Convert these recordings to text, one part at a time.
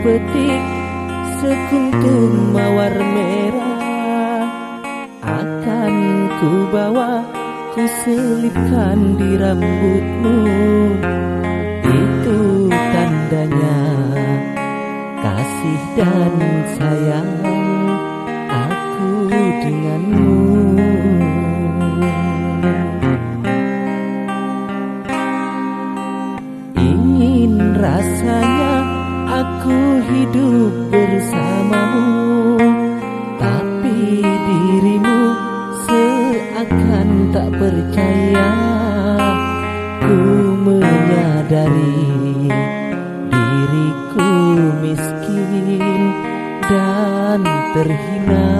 petik sekuntum mawar merah, akan ku bawa, ku selipkan di rambutmu. Itu tandanya kasih dan sayang aku denganmu. Ingin rasanya aku hidup bersamamu, tapi dirimu seakan tak percaya. Ku menyadari diriku miskin dan terhina.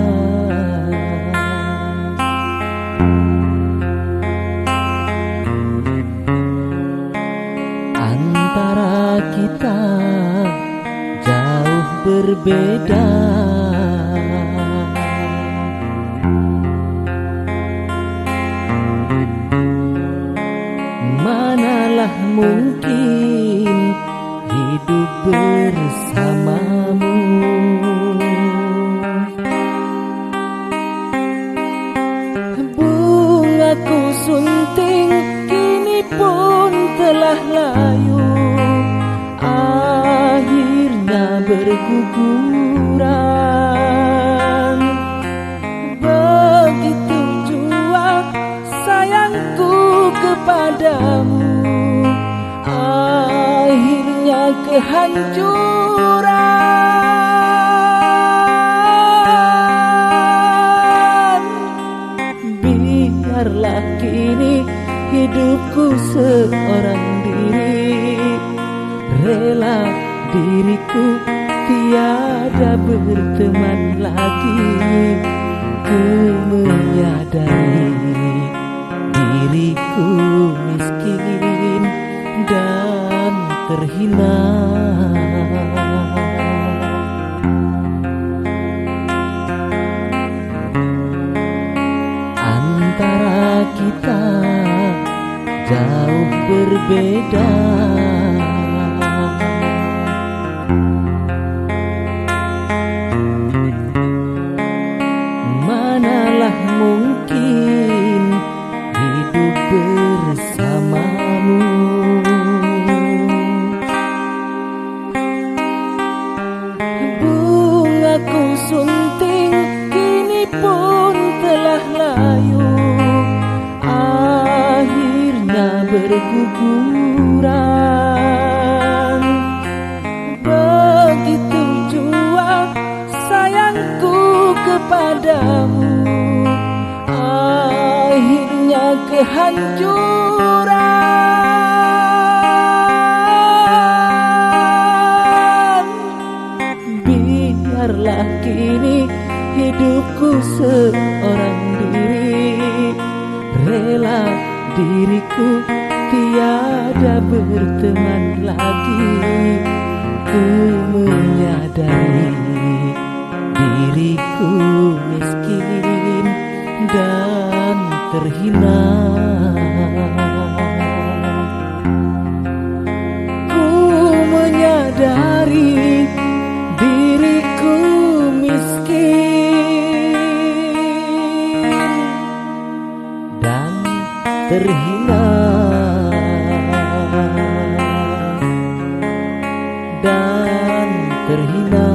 Antara kita jauh berbeda, manalah mungkin hidup bersamamu. Bungaku sunting kini pun telah layu, akhirnya berguguran. Begitu jua sayangku kepadamu, akhirnya kehancuran. Biarlah kini hidupku seorang diri, rela diriku tiada berteman lagi. Ku menyadari diriku miskin dan terhina. Antara kita jauh berbeda, manalah mungkin hidup bersamamu. Bungaku sunting kini pun telah layu, akhirnya berguguran. Begitu jua sayangku kepadamu, akhirnya kehancuran. Biarlah kini hidupku seorang diri, rela diriku tiada berteman lagi. Ku menyadari diriku miskin dan terhina. Ku menyadari diriku miskin dan terhina. Dan terhina.